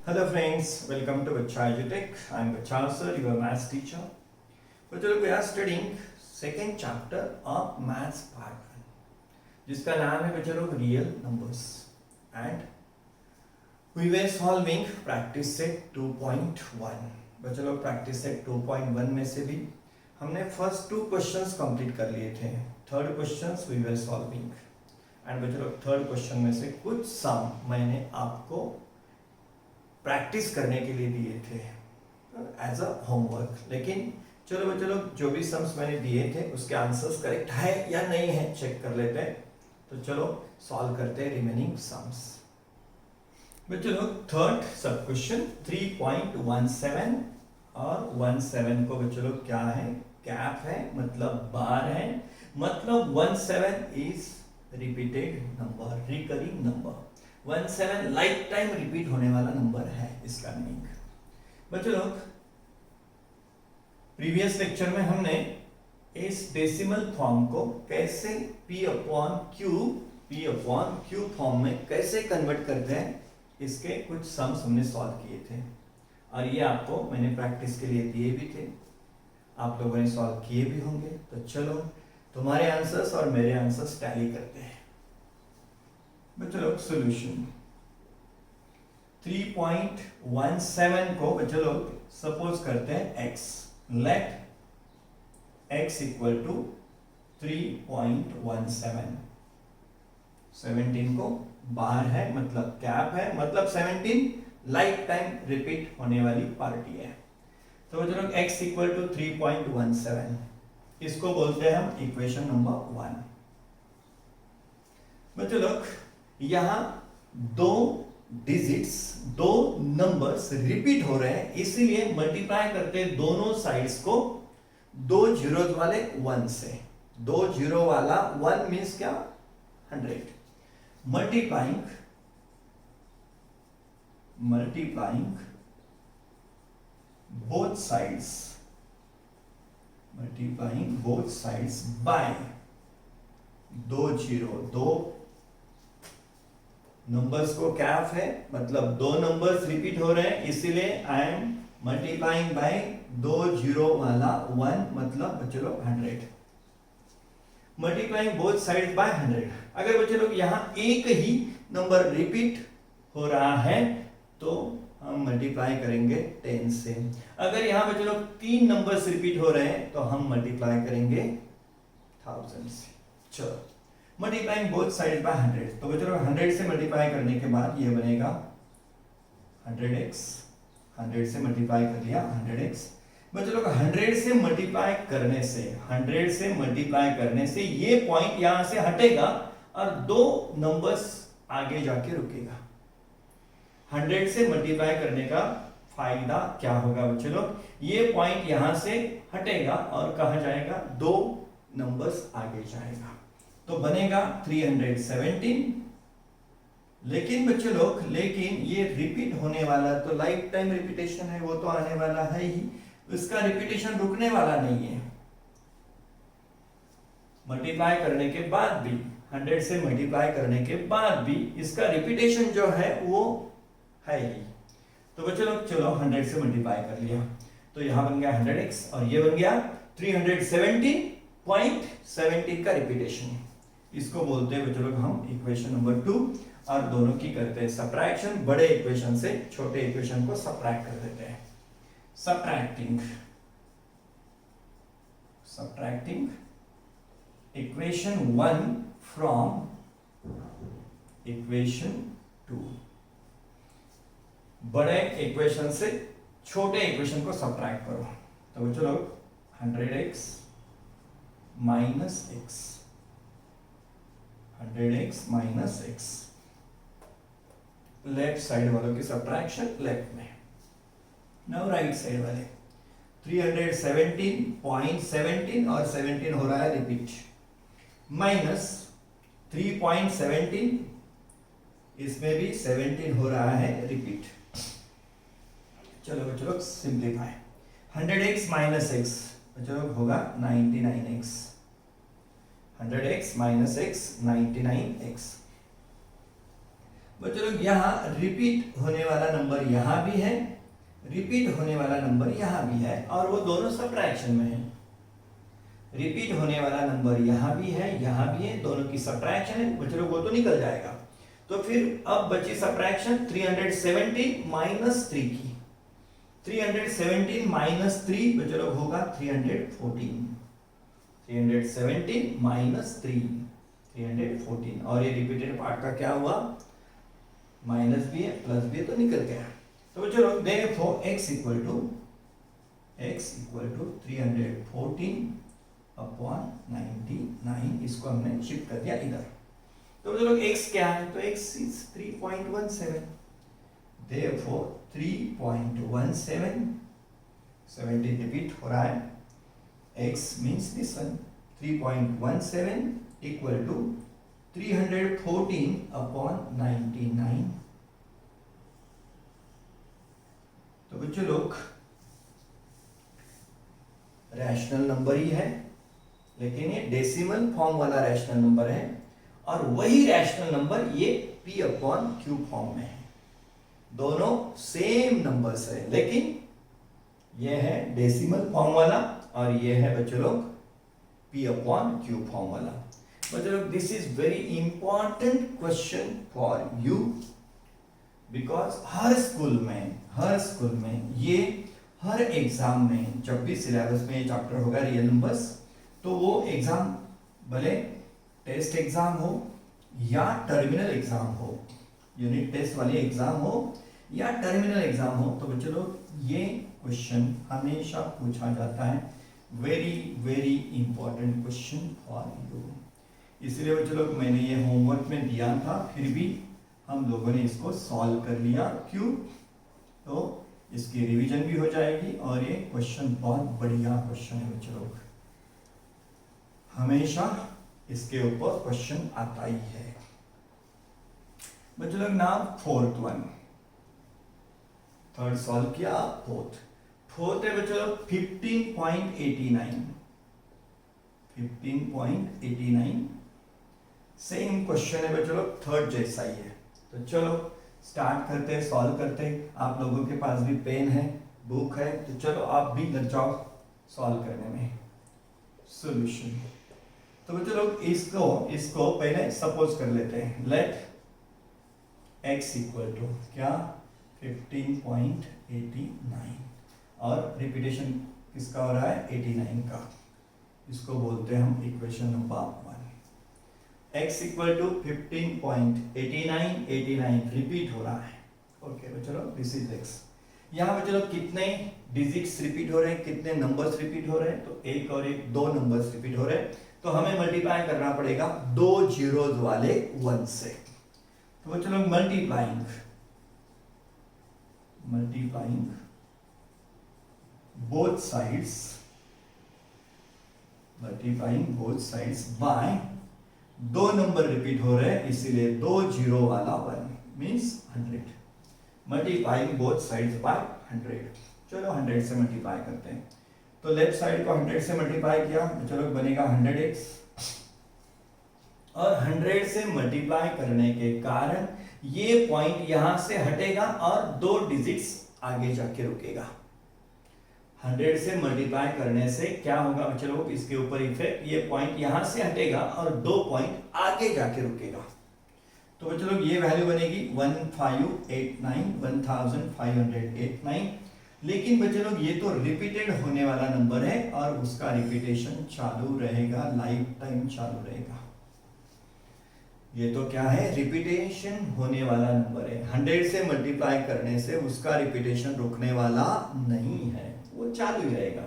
Hello friends, welcome to Bachcha EduTech. I am Bachcha sir, your maths teacher. बच्चों we are studying second chapter of maths part 1, जिसका नाम है बच्चों लोग real numbers and we were solving practice set 2.1. बच्चों लोग practice set 2.1 में से भी हमने first 2 questions complete कर लिए थे. Third questions we were solving and बच्चों लोग third question में से कुछ sum मैंने आपको प्रैक्टिस करने के लिए दिए थे एज अ होमवर्क. लेकिन चलो बच्चों लोग जो भी सम्स मैंने दिए थे उसके आंसर्स करेक्ट है या नहीं है चेक कर लेते हैं. तो चलो सॉल्व करते हैं रिमेनिंग सम्स. बच्चों लोग थर्ड सब क्वेश्चन 3.17 और 17 को बच्चों लोग क्या है, कैप है, मतलब बार है, मतलब 17 is repeated number, recurring number. 17 life time repeat होने वाला नंबर है, इसका मीनिंग. बच्चों लोग प्रीवियस लेक्चर में हमने इस डेसिमल फॉर्म को कैसे p अपॉन क्यू फॉर्म में कैसे कन्वर्ट करते हैं, इसके कुछ सम्स हमने सॉल्व किए थे और ये आपको मैंने प्रैक्टिस के लिए दिए भी थे. आप लोगों ने सॉल्व किए भी होंगे. तो चलो तुम्हारे आंसर्स और मेरे आंसर्स टैली करते हैं. बच्चों लोग सोल्यूशन 3.17 को बच्चों लोग सपोज करते हैं x. Let x equal to 3.17. 17 को बाहर है, मतलब कैप है, मतलब 17 लाइफ टाइम रिपीट होने वाली पार्टी है. तो बच्चों लोग x इक्वल टू 3.17, इसको बोलते हैं हम इक्वेशन नंबर 1. बच्चों लोग यहां दो डिजिट्स, दो नंबर्स रिपीट हो रहे हैं, इसीलिए मल्टीप्लाई करते हैं दोनों साइड्स को दो जीरोज वाले 1 से. दो जीरो वाला 1 मींस क्या, 100. मल्टीप्लाइंग बोथ साइड्स बाय दो जीरो. दो नंबर्स को कैप है, मतलब दो नंबर्स रिपीट हो रहे हैं, इसीलिए आई एम मल्टीप्लाइंग बाय दो जीरो वाला 1, मतलब बच्चे लोग 100. Multiplying both sides by 100. अगर बच्चे लोग यहां एक ही नंबर रिपीट हो रहा है तो हम मल्टीप्लाई करेंगे 10 से. अगर यहां बच्चे लोग 3 नंबर्स रिपीट हो रहे हैं तो हम मल्टीप्लाई करेंगे 1000 से. चलो मल्टीप्लाइंग बोथ साइड बाय 100. तो बच्चों 100 से मल्टीप्लाई करने के बाद ये बनेगा 100x. 100 से मल्टीप्लाई कर लिया 100x. बच्चों लोग 100 से मल्टीप्लाई करने से ये पॉइंट यहां से हटेगा और दो नंबर्स आगे जाके रुकेगा. 100 से मल्टीप्लाई करने का फायदा क्या होगा बच्चों लोग, ये पॉइंट यहां से हटेगा और कहां जाएगा, दो नंबर्स आगे जाएगा. तो बनेगा 317. लेकिन बच्चों लोग ये रिपीट होने वाला, तो लाइफ टाइम रिपीटेशन है, वो तो आने वाला है ही, इसका रिपीटेशन रुकने वाला नहीं है. मल्टीप्लाई करने के बाद भी, 100 से मल्टीप्लाई करने के बाद भी इसका रिपीटेशन जो है वो है ही. तो बच्चों लोग चलो 100 से मल्टीप्लाई कर लिया तो यहां बन गया 100x और ये बन गया 317.17 का रिपीटेशन. इसको बोलते हैं बच्चों लोग हम इक्वेशन नंबर 2 और दोनों की करते हैं सब्ट्रैक्शन. बड़े इक्वेशन से छोटे इक्वेशन को सब्ट्रैक्ट कर देते हैं. Subtracting equation 1 from equation 2. बड़े इक्वेशन से छोटे इक्वेशन को सब्ट्रैक्ट करो. तो बच्चों लोग 100x minus x, 100x minus x. Left side वालों की सब्ट्रैक्शन लेफ्ट में. नाउ राइट साइड वाले 317.17 और 17 हो रहा है रिपीट, माइनस 3.17, इसमें भी 17 हो रहा है रिपीट. चलो बच्चों लोग सिंप्लीफाई. 100x माइनस x बच्चों लोग होगा 99x. 100x minus x 99x. बच्चों लोग यहाँ रिपीट होने वाला नंबर यहाँ भी है, रिपीट होने वाला नंबर यहाँ भी है, और वो दोनों सब्ट्रैक्शन में है। रिपीट होने वाला नंबर यहाँ भी है, यहाँ भी है, दोनों की सब्ट्रैक्शन है। बच्चों लोग वो तो निकल जाएगा। तो फिर अब बची सब्ट्रैक्शन 317 माइनस 3 की। 317 माइनस 3 बच्चों लोग होगा 314। 317 माइनस 3 314, और ये रिपीटेड पार्ट का क्या हुआ, माइनस भी है प्लस भी है, तो निकल गया। तो बच्चों लोग therefore x equal to 314 upon 99, इसको हमने शिफ्ट कर दिया इधर। तो बच्चों लोग x क्या है, तो x इज 3.17, देयरफॉर 3.17, 17 रिपीट हो रहा है, x means this one, 3.17 equal to 314 upon 99। तो बच्चों लोग रैशनल नंबर ही है, लेकिन ये डेसिमल फॉर्म वाला रैशनल नंबर है, और वही रैशनल नंबर ये p अपॉन q फॉर्म में है। दोनों सेम नंबर्स है, लेकिन ये है डेसिमल फॉर्म वाला और ये है बच्चों लोग p अपॉन q फॉर्म वाला। बच्चों लोग this is very important question for you, because her school में ये हर एग्जाम में जब भी सिलेबस में ये चैप्टर होगा रियल नंबर्स, तो वो एग्जाम भले टेस्ट एग्जाम हो या टर्मिनल एग्जाम हो, यूनिट टेस्ट वाली एग्जाम हो या टर्मिनल एग्जाम हो, तो बच्चों लोग ये क्वेश्चन हमेशा पूछा जाता है। Very very important question for you. इसलिए बच्चों लोग मैंने ये होमवर्क में दिया था, फिर भी हम लोगों ने इसको सॉल्व कर लिया। क्यों? तो इसकी रिवीजन भी हो जाएगी, और ये क्वेश्चन बहुत बढ़िया क्वेश्चन है बच्चों लोग, हमेशा इसके ऊपर क्वेश्चन आता ही है। बच्चों लोग नाम फोर्थ वन, थर्ड सॉल्व किया, फोर्थ है बच्चों लोग 15.89, 15.89 सेम क्वेश्चन है बच्चों लोग, थर्ड जैसा ही है। तो चलो स्टार्ट करते हैं, सॉल्व करते हैं। आप लोगों के पास भी पेन है, बुक है, तो चलो आप भी लग जाओ सॉल्व करने में। सॉल्यूशन, तो बच्चों लोग इसको पहले सपोज कर लेते हैं। लेट x इक्वल टू क्या, 15.89, और रिपीटेशन किसका हो रहा है, 89 का। इसको बोलते हैं हम equation number 1। x equal to 15.89, 89 repeat हो रहा है। ओके बच्चों लोग, दिस इज x। यहाँ बच्चों लोग कितने डिजिट्स रिपीट हो रहे हैं, कितने नंबर्स रिपीट हो रहे हैं, तो एक और एक, दो नंबर्स रिपीट हो रहे हैं, तो हमें मल्टीप्लाई करना पड़ेगा दो जीरोज वाले 1 से। तो बच्चों लोग मल्टीप्लाइंग बोथ साइड्स बाय, दो नंबर रिपीट हो रहे हैं इसीलिए दो जीरो वाला 1 means 100, multiplying both sides by 100। चलो 100 से मल्टीप्लाई करते हैं, तो लेफ्ट साइड को 100 से मल्टीप्लाई किया, चलो बनेगा 100x, और 100 से मल्टीप्लाई करने के कारण ये पॉइंट यहां से हटेगा और दो डिजिट्स आगे जाके रुकेगा। 100 से मल्टीप्लाई करने से क्या होगा बच्चों लोग, इसके ऊपर इफेक्ट, ये पॉइंट यहां से हटेगा और दो पॉइंट आगे जाके रुकेगा। तो बच्चों लोग ये वैल्यू बनेगी 1589, लेकिन बच्चों लोग ये तो रिपीटेड होने वाला नंबर है और उसका रिपीटेशन चालू रहेगा, लाइफ टाइम चालू रहेगा। ये तो क्या है, रिपीटेशन होने वाला नंबर है। 100 से मल्टीप्लाई करने से उसका रिपीटेशन रुकने वाला नहीं है, वो चालू ही रहेगा।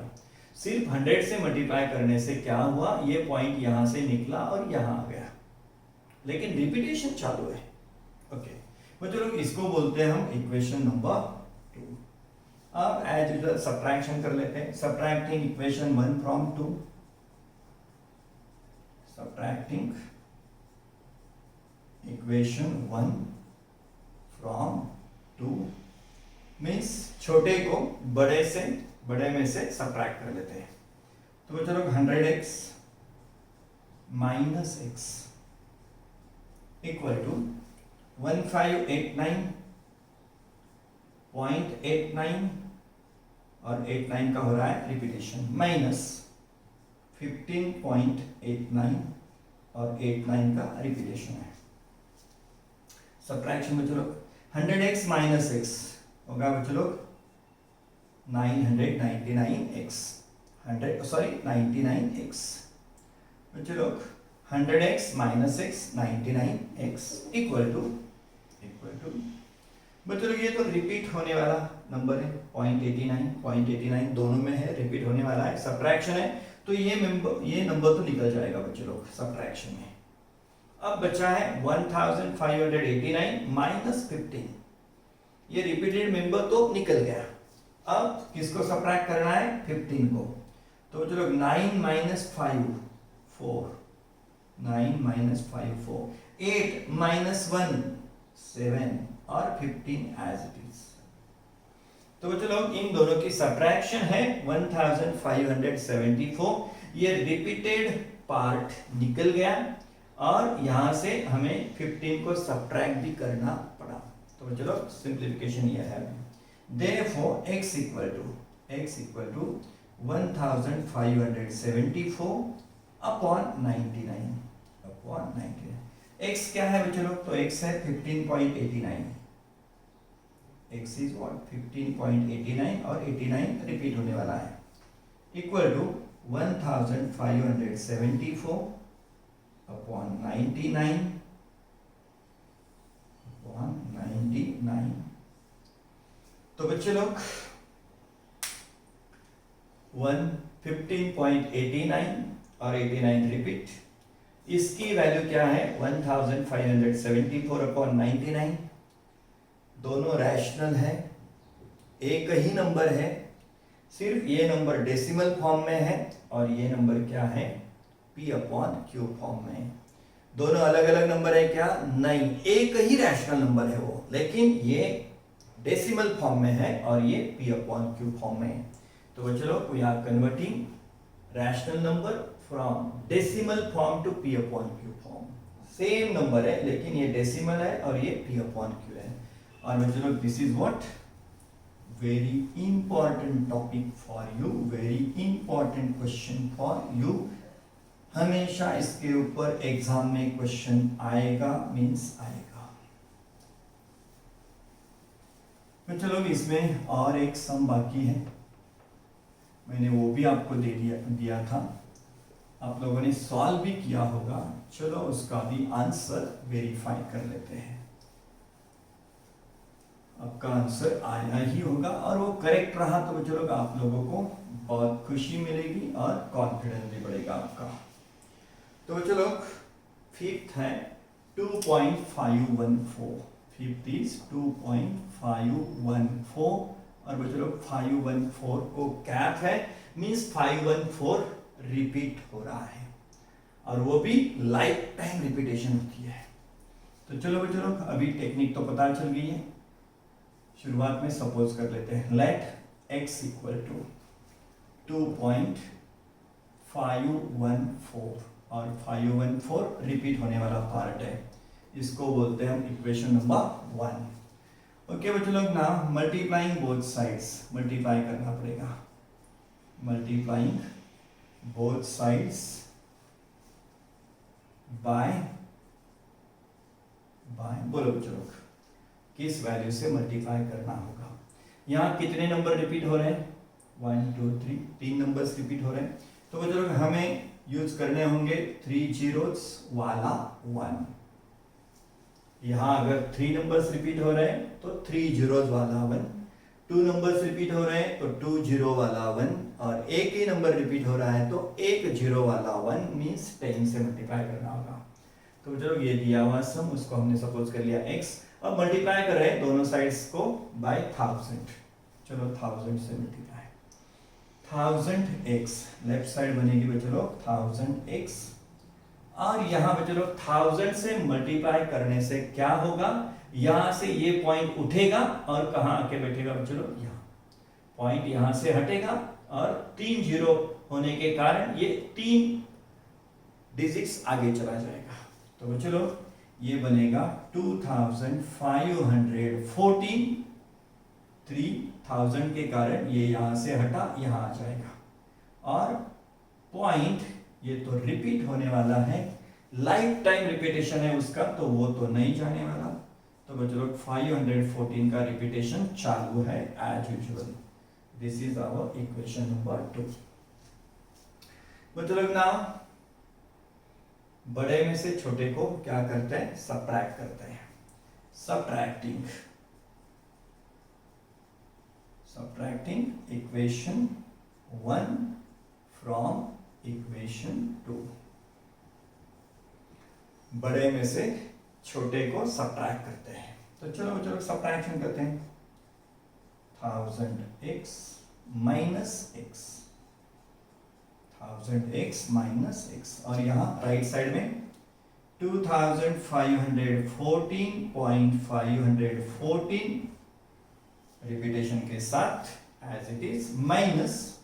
सिर्फ 100 से मल्टीप्लाई करने से क्या हुआ, ये पॉइंट यहां से निकला और यहां आ गया, लेकिन रिपीटेशन चालू है। ओके बच्चों लोग, इसको बोलते हैं हम इक्वेशन नंबर 2। अब एज यूजुअल सब्ट्रैक्शन कर लेते हैं। Subtracting equation 1 from 2, subtracting equation 1 from 2 means छोटे को बड़े में से सब्ट्रैक्ट कर लेते हैं। तो बच्चों लोग 100x minus x equal to 1589.89 और 89 का हो रहा है रिपीटेशन, माइनस 15.89 और 89 का रिपीटेशन है। सब्ट्रैक्शन बच्चों लोग 100x माइनस x होगा बच्चों लोग 999x 99x बच्चों लोग 100x minus x 99x equal to बच्चों लोग ये तो रिपीट होने वाला नंबर है 0.89 दोनों में है, रिपीट होने वाला है, सब्ट्रैक्शन है तो ये नंबर तो निकल जाएगा बच्चों लोग सब्ट्रैक्शन में। अब बचा है 1589 माइनस 15, ये रिपीटेड मेंबर तो निकल गया। अब किसको सब्ट्रैक्ट करना है 15 को, तो बच्चों लोग 9 माइनस 5 4, 9 माइनस 5 4, 8 माइनस 1 7 और 15 एज इट इज। तो बच्चों लोग इन दोनों की सब्ट्रैक्शन है 1574, ये रिपीटेड पार्ट निकल गया और यहां से हमें 15 को सब्ट्रैक्ट भी करना पड़ा। तो बच्चों लोग सिंप्लीफिकेशन ये है, therefore x equal to 1574 upon 99 x क्या है बच्चों लोग, तो x है 15.89, x इज व्हाट 15.89 और 89 रिपीट होने वाला है, इक्वल टू 1574 अपॉन 99 तो बच्चे लोग 15.89 और 89 रिपीट, इसकी वैल्यू क्या है 1574 अपॉन 99, दोनों रैशनल है, एक ही नंबर है, सिर्फ ये नंबर डेसिमल फॉर्म में है और ये नंबर क्या है p अपॉन q फॉर्म में। दोनों अलग अलग नंबर है क्या, नहीं, एक ही रैशनल नंबर है वो, लेकिन ये डेसिमल फॉर्म में है और ये p अपॉन q फॉर्म में। तो बच्चों लोग we are converting rational number from decimal form to p upon q form, same number है लेकिन ये डेसिमल है और ये p अपॉन q है। और बच्चों लोग this is what very important topic for you, very important question for you, हमेशा इसके ऊपर एग्जाम में क्वेश्चन आएगा मींस आएगा। तो चलो इसमें और एक सम बाकी है, मैंने वो भी आपको दे दिया था, आप लोगों ने सॉल्व भी किया होगा, चलो उसका भी आंसर वेरीफाई कर लेते हैं। आपका आंसर आया ही होगा और वो करेक्ट रहा तो बच्चों लोग आप लोगों को बहुत खुशी मिलेगी और कॉन्फिडेंस भी बढ़ेगा आपका। तो बच्चों लोग फिफ्थ है 2.514, फिफ्थ इज 2.514 और बच्चों लोग 514 को कैप है मींस 514 रिपीट हो रहा है और वो भी लाइफ टाइम रिपीटेशन होती है। तो चलो बच्चों लोग अभी टेक्निक तो पता चल गई है, शुरुआत में सपोज कर लेते हैं, लेट x इक्वल टू 2.514 और 514 रिपीट होने वाला पार्ट है, इसको बोलते हैं हम इक्वेशन नंबर 1। ओके बच्चों लोग ना मल्टीप्लाइंग बोथ साइड्स, मल्टीप्लाई करना पड़ेगा, मल्टीप्लाइंग बोथ साइड्स बाय बोलो बच्चों लोग किस वैल्यू से मल्टीप्लाई करना होगा। यहाँ कितने नंबर रिपीट हो रहे हैं 1 2 3, 3 नंबर्स रिपीट हो रहे हैं, तो बच्चों लोग हमें यूज करने होंगे 3 zeros वाला 1। यहाँ अगर 3 नंबर्स रिपीट हो रहे हैं तो 3 zeros वाला 1, 2 नंबर्स रिपीट हो रहे हैं तो 2 0 वाला 1 और एक ही नंबर रिपीट हो रहा है तो 1 0 वाला 1 मींस 10 से मल्टीप्लाई करना होगा। तो बच्चों लोग ये दिया हुआ सम, उसको हमने सपोज कर लिया x, अब मल्टीप्लाई कर रहे हैं दोनों साइड्स को बाय 1000, चलो 1000 से मल्टीप्लाई, 1000x लेफ्ट साइड बनेगी बच्चों लोग 1000x और यहाँ बच्चों लोग 1000 से मल्टीप्लाई करने से क्या होगा, यहाँ से ये पॉइंट उठेगा और कहाँ आके बैठेगा बच्चों लोग, यहाँ पॉइंट यहाँ से हटेगा और 3 0 होने के कारण ये 3 डिजिट्स आगे चला जाएगा। तो बच्चों लोग ये बनेगा 2514, 3000 के कारण ये यहां से हटा यहां आ जाएगा, और पॉइंट ये तो रिपीट होने वाला है, लाइफ टाइम रिपीटेशन है उसका, तो वो तो नहीं जाने वाला। तो बच्चों लोग 514 का रिपीटेशन चालू है as usual. This is our equation number 2। बच्चों लोग नाउ बड़े में से छोटे को क्या करते हैं, सबट्रैक्ट करते हैं। subtracting equation 1 from equation 2। बड़े में से छोटे को सबट्रैक्ट करते हैं। तो चलो सबट्रैक्शन करते हैं। 1000x minus x, 1000x minus x, और यहाँ राइट साइड में 2514.514 रिपीटेशन के साथ एज इट इज माइनस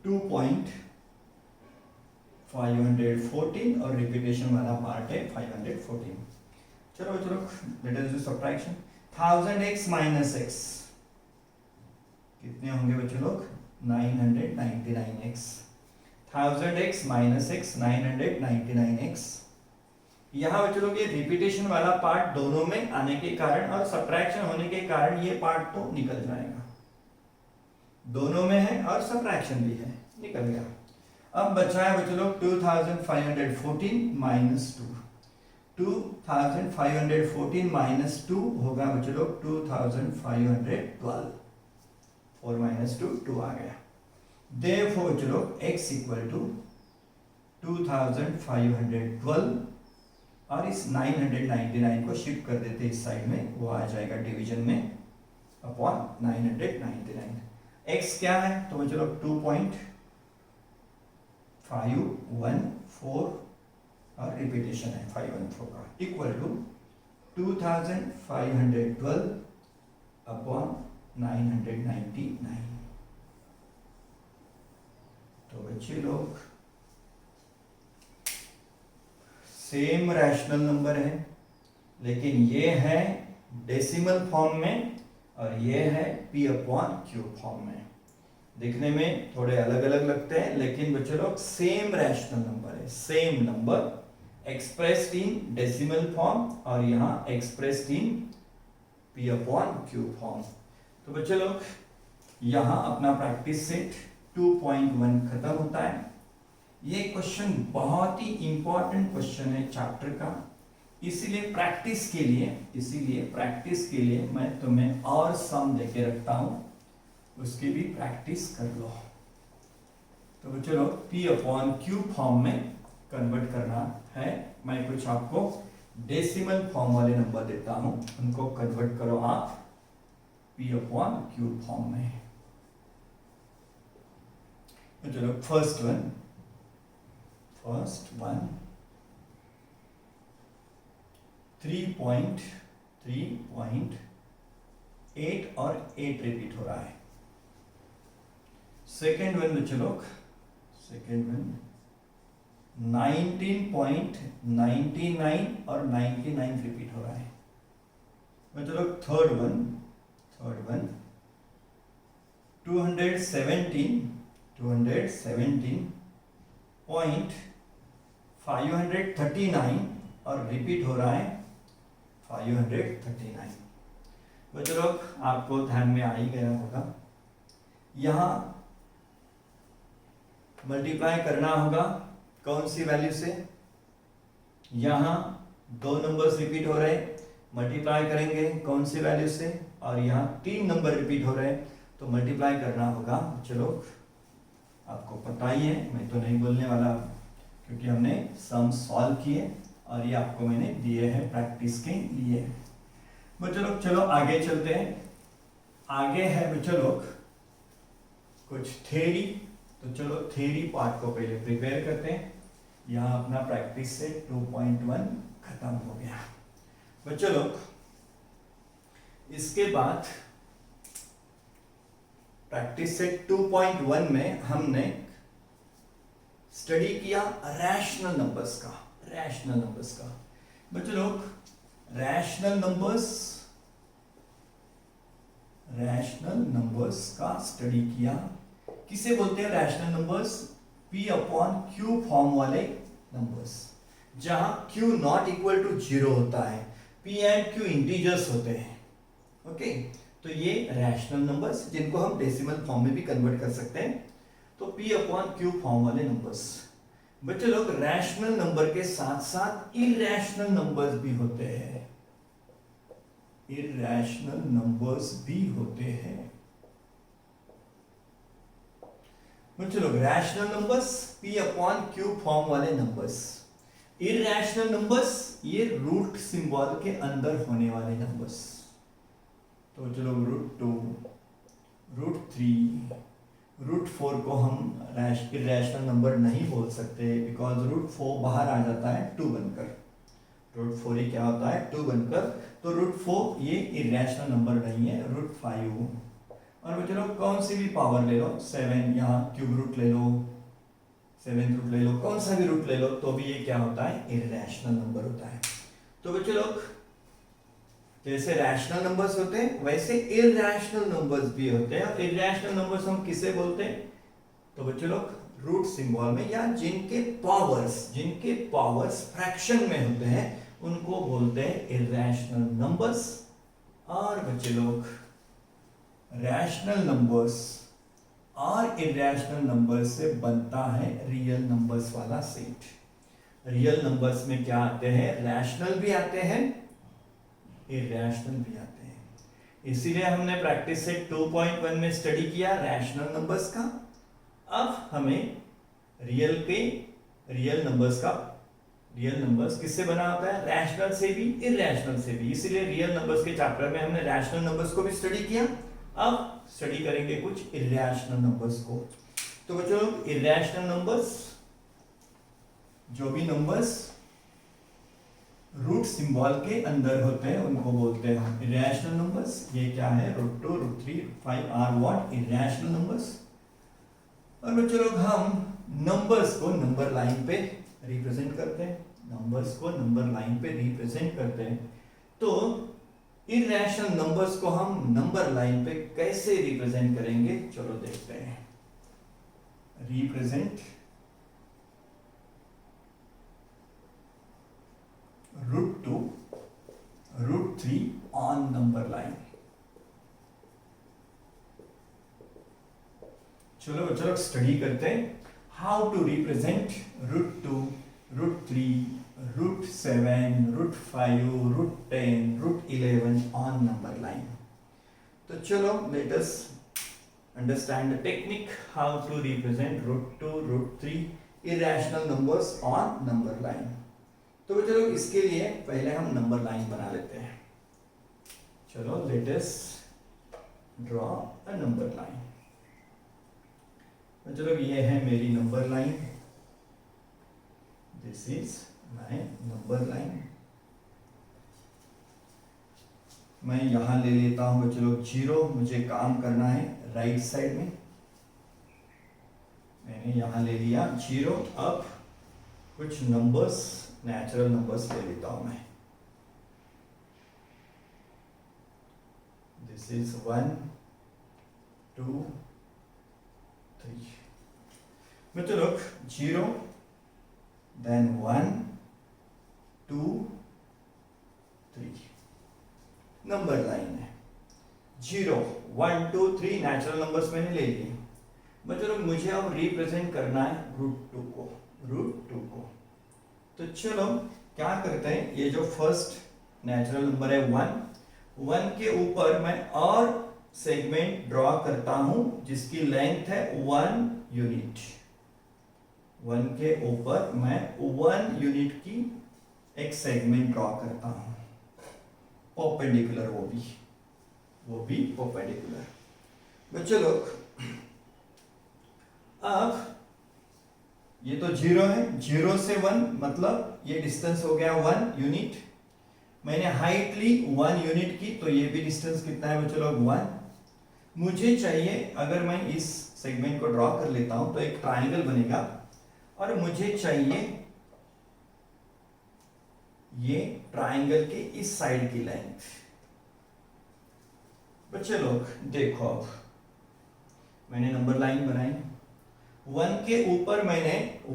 2.514 और रिपीटेशन वाला पार्ट है 514। चलो let us do subtraction. 1000x minus x कितने होंगे बच्चों लोग, 999x। 1000x minus x 999x। यहाँ बच्चों लोग ये रिपीटेशन वाला पार्ट दोनों में आने के कारण और सबट्रैक्शन होने के कारण ये पार्ट तो निकल जाएगा, दोनों में है और सबट्रैक्शन भी है, निकल गया। अब बचा है बच्चों लोग 2514 माइनस 2। 2514 माइनस 2 होगा बच्चों लोग 2512। 4 माइनस 2 2 आ गया। देयरफॉर बच्चों लोग x इक्वल टू 2512, और इस 999 को शिफ्ट कर देते इस साइड में, वो आ जाएगा डिवीजन में अपॉन 999। x क्या है, तो बच्चों लोग 2.514 और रिपीटेशन है 514 का, इक्वल टू 2512 अपॉन 999। तो बच्चे लोग सेम रैशनल नंबर है, लेकिन ये है डेसिमल फॉर्म में और ये है p अपॉन क्यू फॉर्म में। दिखने में थोड़े अलग अलग लगते हैं, लेकिन बच्चों लोग सेम रैशनल नंबर है, same number expressed in decimal form और यहाँ expressed in p upon Q form. तो बच्चों लोग यहाँ अपना प्रैक्टिस सेट 2.1 खत्म होता है। ये क्वेश्चन बहुत ही इंपॉर्टेंट क्वेश्चन है चैप्टर का, इसीलिए प्रैक्टिस के लिए मैं तुम्हें और सम देके रखता हूं, उसकी भी प्रैक्टिस कर लो। तो चलो p अपॉन क्यू फॉर्म में कन्वर्ट करना है। मैं कुछ आपको डेसिमल फॉर्म वाले नंबर देता हूं, उनको कन्वर्ट करो आप p अपॉन क्यू फॉर्म में। तो चलो फर्स्ट वन 3.8 और 8 रिपीट हो रहा है। सेकेंड वन बच्चे लोग 19.99 और 99 रिपीट हो रहा है। बच्चे लोग थर्ड वन 217.539 और रिपीट हो रहा है 539। बच्चों लोग आपको ध्यान में आ ही गया होगा, यहां मल्टीप्लाई करना होगा कौन सी वैल्यू से, यहां दो नंबर्स रिपीट हो रहे हैं, मल्टीप्लाई करेंगे कौन सी वैल्यू से, और यहाँ 3 नंबर रिपीट हो रहे हैं तो मल्टीप्लाई करना होगा। चलो आपको पता ही है, मैं तो नहीं बोलने वाला क्योंकि हमने सम सॉल्व किए और ये आपको मैंने दिए हैं प्रैक्टिस के लिए। बच्चों लोग चलो आगे चलते हैं। आगे है बच्चों लोग कुछ थ्योरी, तो चलो थ्योरी पार्ट को पहले प्रिपेयर करते हैं। यहाँ अपना प्रैक्टिस से 2.1 खत्म हो गया। बच्चों लोग इसके बाद प्रैक्टिस सेट 2.1 में हमने स्टडी किया रैशनल नंबर्स का। बच्चों लोग रैशनल नंबर्स का स्टडी किया। किसे बोलते हैं rational numbers? P upon Q form वाले नंबर्स, जहां Q नॉट इक्वल टू 0 होता है, P एंड Q इंटीजर्स होते हैं। ओके, तो ये रैशनल नंबर्स जिनको हम डेसिमल फॉर्म में भी कन्वर्ट कर सकते हैं, तो P अपॉन Q फॉर्म वाले नंबर्स। बच्चे लोग रैशनल नंबर के साथ साथ इरैशनल नंबर्स भी होते हैं, इरैशनल नंबर्स भी होते हैं। बच्चे लोग rational numbers P upon Q form वाले नंबर्स, इरैशनल नंबर्स ये रूट सिंबल के अंदर होने वाले नंबर्स। तो चलो √2, √3, √4 को हम इरैशनल नंबर नहीं बोल सकते, बिकॉज √4 बाहर आ जाता है 2 बनकर। √4 ही क्या होता है 2 बनकर, तो √4 ये इरैशनल नंबर नहीं है। √5 और चलो कौन सी भी पावर ले लो, 7 यहाँ क्यूब रूट ले लो, 7th रूट ले लो, कौन सा भी रूट ले लो, तो भी ये क्या होता है इरैशनल नंबर होता है। तो बच्चे लोग जैसे रैशनल नंबर्स होते हैं वैसे इरैशनल नंबर्स भी होते हैं। और इरैशनल नंबर्स हम किसे बोलते हैं? तो बच्चे लोग रूट सिंबल में या जिनके पावर्स फ्रैक्शन में होते हैं उनको बोलते हैं इरैशनल नंबर्स। और बच्चे लोग रैशनल नंबर्स और इरैशनल नंबर्स से बनता है रियल नंबर्स वाला सेट। रियल नंबर्स में क्या आते हैं? रैशनल भी आते हैं, इरैशनल भी आते हैं। इसीलिए हमने प्रैक्टिस सेट 2.1 में स्टडी किया रैशनल नंबर्स का। अब हमें रियल नंबर्स किससे बना होता है? रैशनल से भी, इरैशनल से भी। इसीलिए रियल नंबर्स के चैप्टर में हमने रैशनल नंबर्स को भी स्टडी किया। अब स्टडी करेंगे कुछ इरैशनल नंबर्स को। तो बच्चों इरैशनल नंबर्स, जो भी नंबर्स रूट सिंबल के अंदर होते हैं उनको बोलते हैं हम इरैशनल नंबर्स। ये क्या है? √2, √3, √5 आर व्हाट? Irrational numbers. और बच्चों लोग हम नंबर्स को नंबर लाइन पे रिप्रेजेंट करते हैं, नंबर्स को नंबर लाइन पे रिप्रेजेंट करते हैं। तो इरैशनल नंबर्स को हम नंबर लाइन पे कैसे रिप्रेजेंट करेंगे, चलो देखते हैं। Represent √2, √3 on number line. चलो स्टडी करते हैं how to represent √2, √3, √7, √5, √10, √11 on number line. तो चलो let us understand the technique how to represent √2, √3 irrational numbers on number line. तो चलो इसके लिए पहले हम नंबर लाइन बना लेते हैं। चलो let us draw a number line. तो चलो ये है मेरी number line, this is my number line. मैं यहां ले लेता हूं बच्चों लोग 0, मुझे काम करना है राइट साइड में। मैंने यहां ले लिया 0। अब कुछ नंबर्स, नेचुरल नंबर्स ले लेता हूं मैं। This is 1, 2, 3। बच्चों लोग 0, then 1, 2, 3 नंबर लाइन है। 0, 1, 2, 3 नेचुरल नंबर्स मैंने ले लिए। बच्चों लोग मुझे अब रिप्रेजेंट करना है √2 को। तो चलो क्या करते हैं, ये जो फर्स्ट नेचुरल नंबर है 1 के ऊपर मैं और सेगमेंट ड्रॉ करता हूं जिसकी लेंथ है 1 यूनिट। 1 के ऊपर मैं 1 यूनिट की एक सेगमेंट ड्रॉ करता हूं, परपेंडिकुलर, वो भी परपेंडिकुलर। बच्चों लोग अब ये तो 0 है, 0 से 1 मतलब ये डिस्टेंस हो गया 1 यूनिट। मैंने हाइट ली 1 यूनिट की, तो ये भी डिस्टेंस कितना है बच्चों लोग 1। मुझे चाहिए, अगर मैं इस सेगमेंट को ड्रॉ कर लेता हूं तो एक ट्रायंगल बनेगा, और मुझे चाहिए ये ट्राइंगल के इस साइड की लेंथ। बच्चे लोग देखो, अब मैंने नंबर लाइन बनाई, 1 के ऊपर मैंने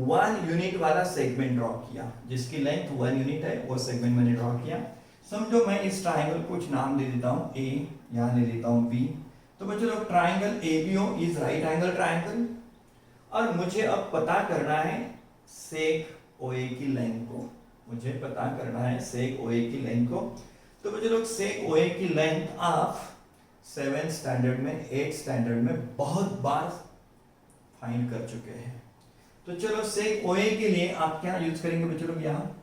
1 यूनिट वाला सेगमेंट ड्रॉ किया, जिसकी लेंथ 1 यूनिट है, वो सेगमेंट मैंने ड्रॉ किया। समझो मैं इस ट्राइंगल को कुछ नाम दे देता हूं, ए, यहां ले लेता हूं बी। तो बच्चों लोग triangle ABO is right angle triangle, और मुझे अब पता करना है सेक ओए की लेंथ को, मुझे पता करना है सेक ओए की लेंथ को। तो बच्चों लोग सेक ओए की लेंथ आप 7th स्टैंडर्ड में, 8th स्टैंडर्ड में बहुत बार फाइंड कर चुके हैं। तो चलो सेक ओए के लिए आप क्या यूज करेंगे बच्चों लोग यहाँ,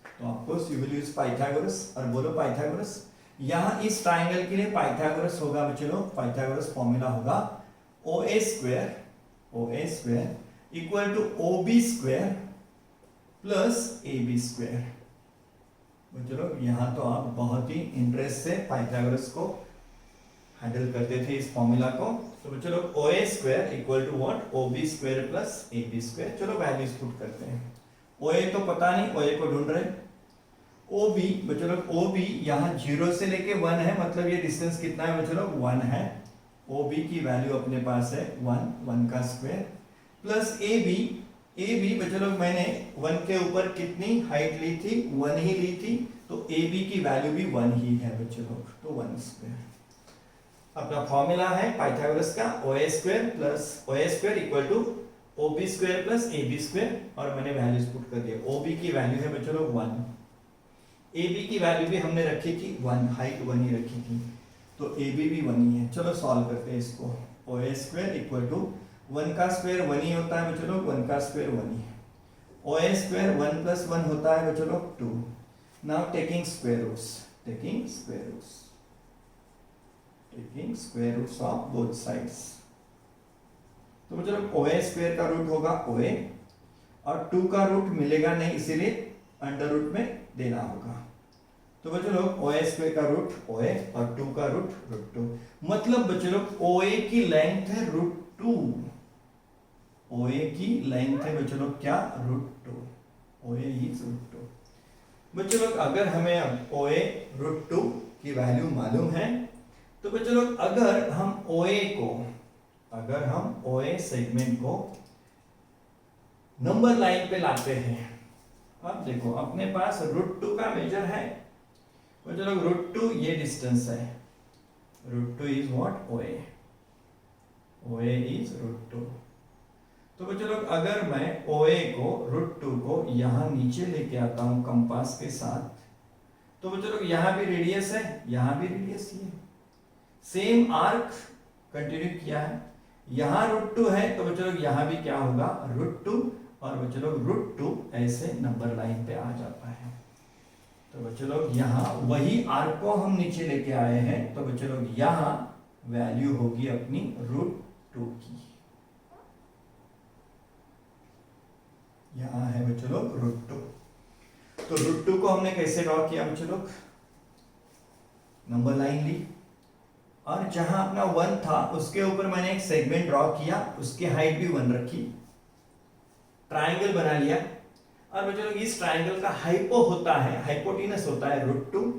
तो of course you will use Pythagoras, और बोलो पाइथागोरस। यहाँ इस ट्राइंगल के लिए पाइथागोरस होगा बच्चों लोग, पाइथागोरस फॉर्मूला होगा OA square equal to OB square plus AB square. बच्चों लोग यहाँ तो आप बहुत ही इंटरेस्ट से पाइथागोरस को हैंडल करते थे इस फॉर्मूला को। तो बच्चों लोग OA square equal to what, OB square plus AB square. चलो वैल्यूज पुट करते हैं। OA तो पता नहीं, OA को ढूंढ रहे। OB बच्चों लोग, OB यहाँ 0 से लेके 1 है, मतलब ये डिस्टेंस कितना है बच्चों लोग, 1 है। OB की वैल्यू अपने पास है 1 का स्क्वायर प्लस AB बच्चों लोग मैंने 1 के ऊपर कितनी हाइट ली थी, 1 ही ली थी, तो AB की वैल्यू भी 1 ही है बच्चों लोग, तो 1 स्क्वायर। अपना फॉर्मूला है पाइथागोरस का OA square equal to OB square plus AB square, और मैंने वैल्यूज पुट कर दिया। OB की वैल्यू है बच्चों लोग 1, AB की वैल्यू भी हमने रखी थी 1, हाइट 1 ही रखी थी, तो AB भी 1 ही है। चलो सॉल्व करते हैं इसको। OA स्क्वायर इक्वल टू 1 का स्क्वायर 1 ही होता है बच्चों लोग, 1 का स्क्वायर 1 ही है। OA स्क्वायर 1 प्लस 1 होता है बच्चों लोग 2। Now taking square roots of both sides. तो बच्चों लोग OA स्क्वायर का रूट होगा OA, और 2 का रूट मिलेगा नहीं, इसीलिए अंडर रूट में देना होगा। तो बच्चों लोग OA स्क्वायर का रूट OA और 2 का रूट √2, मतलब बच्चों लोग OA की लेंथ है √2। OA की लेंथ है बच्चों लोग क्या, √2। OA is √2। बच्चों लोग अगर हमें अब OA √2 की वैल्यू मालूम है, तो बच्चों लोग अगर हम OA सेगमेंट को नंबर लाइन पे लाते हैं, अब देखो अपने पास √2 का मेजर है बच्चों लोग, √2 ये डिस्टेंस है, √2 इज व्हाट, OA इज √2। तो बच्चों लोग अगर मैं OA को √2 को यहां नीचे लेके आता हूं कंपास के साथ, तो बच्चों लोग यहां भी रेडियस है, यहां भी रेडियस ही है, सेम आर्क कंटिन्यू किया है। यहां √2 है, तो बच्चों लोग यहां भी क्या होगा, √2, और बच्चों लोग √2 ऐसे नंबर लाइन पे आ जाता है। तो बच्चों लोग यहाँ वही आर्क को हम नीचे लेके आए हैं, तो बच्चों लोग यहाँ वैल्यू होगी अपनी √2 की, यहाँ है बच्चों लोग √2। तो √2 को हमने कैसे ड्रॉ किया बच्चों लोग, नंबर लाइन ली, और जहां अपना 1 था उसके ऊपर मैंने एक सेगमेंट ड्रॉ किया, उसकी हाइट भी 1 रखी, ट्राइंगल बना लिया। और बच्चों लोग इस ट्राइंगल का हाइपोटेनस होता है √2,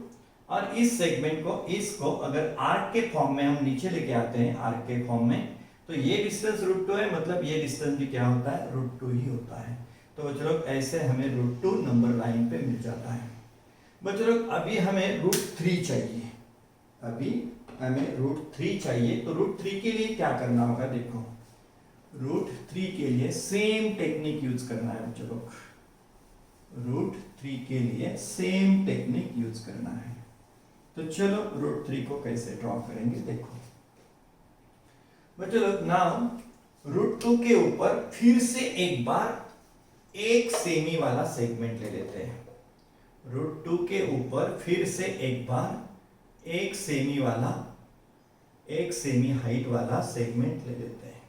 और इस सेगमेंट को, इसको अगर आर्क के फॉर्म में हम नीचे लेके आते हैं, आर्क के फॉर्म में, तो ये डिस्टेंस √2 है, मतलब ये डिस्टेंस भी क्या होता है, √2 ही होता है। तो बच्चों लोग ऐसे हमें √2 नंबर लाइन पे मिल जाता है। बच्चों लोग अभी हमें √3 चाहिए, तो √3 के लिए क्या करना होगा, देखो √3 के लिए सेम टेक्निक यूज करना है बच्चों लोग, √3 के लिए सेम टेक्निक यूज करना है। तो चलो √3 को कैसे ड्रॉ करेंगे, देखो बच्चों लोग नाउ √2 के ऊपर फिर से एक बार एक सेमी वाला सेगमेंट ले लेते हैं। √2 के ऊपर फिर से एक बार एक सेमी हाइट वाला सेगमेंट ले लेते हैं।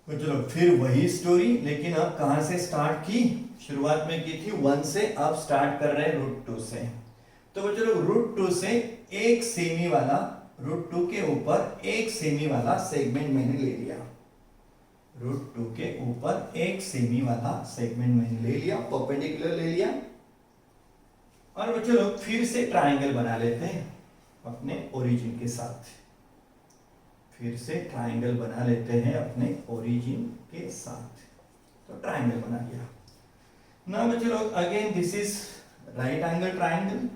तो चलो फिर वही स्टोरी, लेकिन अब कहां से स्टार्ट की, शुरुआत में की थी 1 से, अब स्टार्ट कर रहे हैं √2 से। तो बच्चों लोग √2 से एक सेमी वाला, √2 के ऊपर एक सेमी वाला सेगमेंट मैंने ले लिया, √2 के ऊपर एक सेमी वाला सेगमेंट मैंने ले लिया, परपेंडिकुलर ले लिया, और बच्चों लोग फिर से ट्राइंगल बना लेते हैं अपने ओरिजिन के साथ। फिर से ट्राइंगल बना लेते हैं अपने ओरिजिन के साथ। तो ट्राइंगल बना लिया। ना बच्चों लोग again this is right angle triangle.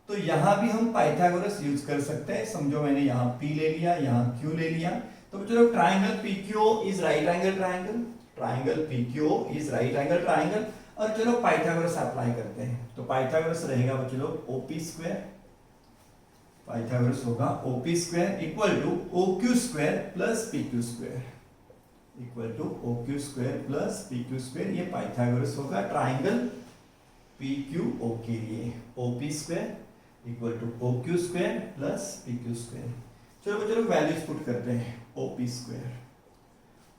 तो यहां भी हम पाइथागोरस यूज कर सकते हैं। समझो मैंने यहाँ P ले लिया, यहाँ Q ले लिया। तो बच्चों लोग triangle PQ is right angle triangle. Triangle PQ is right angle triangle. और चलो पाइथागोरस अप्लाई करते हैं। तो पाइथागोरस रहेगा बच्चों लोग OP स्क्वायर। पाइथागोरस होगा OP square equal to OQ square plus PQ square. Equal to OQ square plus PQ square. ये पाइथागोरस होगा ट्राइंगल PQO के लिए। OP square equal to OQ square plus PQ square. चलो बच्चों लोग values put करते हैं। OP स्क्वायर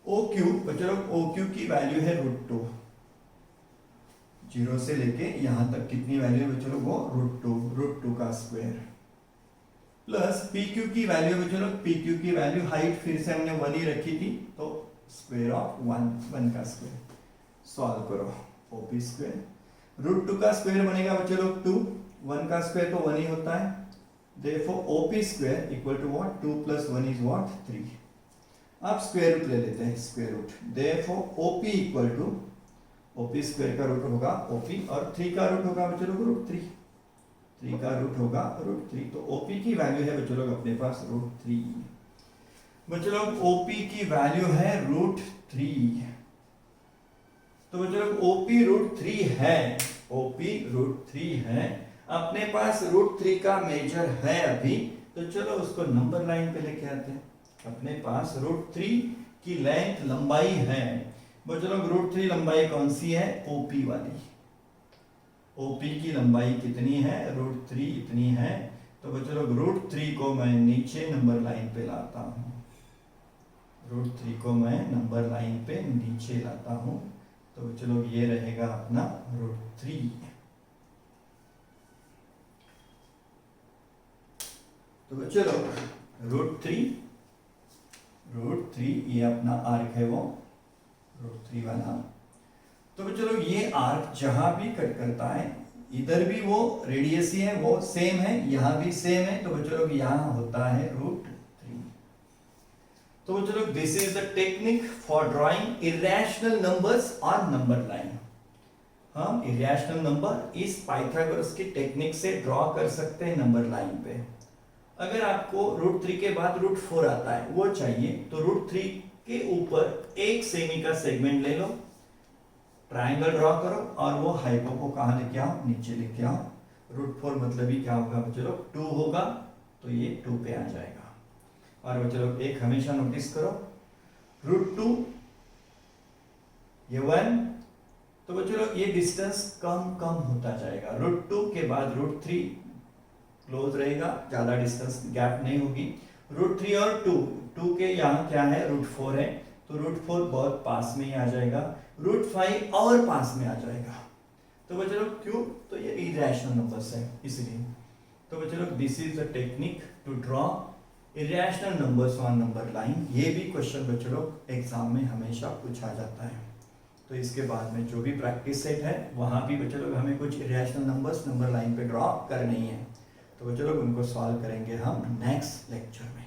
OQ बच्चों लोग OQ की वैल्यू है √2। 0 से लेके यहां तक कितनी वैल्यू है बच्चों लोग? वो √2 का स्क्वायर प्लस PQ की वैल्यू बच्चों लोग, PQ की वैल्यू हाइट फिर से हमने 1 ही रखी थी, तो स्क्वायर ऑफ 1 का स्क्वायर। सॉल्व करो। OP स्क्वायर √2 का स्क्वायर बनेगा बच्चों लोग 2। 1 का स्क्वायर तो 1 ही होता है। Therefore OP square equal to what? 2 + 1 is what? 3। अब स्क्वायर रूट ले लेते हैं, square root. Therefore OP equal to OP square का रूट होगा OP और 3 का रूट होगा बच्चों लोग √3। 3 का रूट होगा √3। तो OP की वैल्यू है बच्चों लोग अपने पास √3। बच्चों लोग OP की वैल्यू है √3। तो बच्चों लोग OP √3 है। OP √3 है। अपने पास √3 का मेजर है अभी, तो चलो उसको नंबर लाइन पे लेके आते हैं। अपने पास √3 की लेंथ लंबाई है। बच्चों लोग √3 लंबाई कौन सी है? OP वाली। OP की लंबाई कितनी है? √3 इतनी है। तो बच्चों लोग √3 को मैं नीचे नंबर लाइन पे लाता हूँ। √3 को मैं नंबर लाइन पे नीचे लाता हूँ। तो बच्चों लोग ये रहेगा अपना √3। तो बच्चों लोग √3 ये अपना आर्क है वो √3 वाला। तो बच्चों लोग ये आर्क जहां भी कट करता है, इधर भी वो रेडियस ही है, वो सेम है, यहां भी सेम है। तो बच्चों लोग यहां होता है √3। तो बच्चों लोग this is the technique for drawing irrational numbers on number line. हम इरेशनल नंबर इस पाइथागोरस की टेक्निक से ड्रॉ कर सकते हैं नंबर लाइन पे। अगर आपको √3 के बाद √4 आता है वो चाहिए, तो √3 के ऊपर 1 सेमी का सेगमेंट ले लो, ट्राइंगल ड्रॉ करो और वो हाइपो को कहां लेके आओ? नीचे लेके आओ। √4 मतलब ही क्या होगा बच्चों लोग? 2 होगा, तो ये 2 पे आ जाएगा। और बच्चों लोग एक हमेशा नोटिस करो, √2 ये 1, तो बच्चों लोग ये डिस्टेंस कम होता जाएगा। √2 के बाद √3 क्लोज रहेगा, ज्यादा डिस्टेंस गैप नहीं होगी। √3 और 2 के यहाँ क्या है? √4 है, तो √4 बहुत पास में ही आ जाएगा। √5 और पास में आ जाएगा। तो बच्चों लोग क्यों? तो ये इरेशनल नंबर्स है इसलिए। तो बच्चों लोग this is the technique to draw irrational numbers on number line. ये भी क्वेश्चन बच्चों लोग एग्जाम में हमेशा पूछा जाता है। तो इसके बाद में जो भी प्रैक्टिस सेट है वहां भी बच्चों लोग हमें कुछ इरेशनल नंबर्स नंबर लाइन पे ड्रॉ करनी है। तो बच्चों लोग उनको सॉल्व करेंगे हम नेक्स्ट लेक्चर में।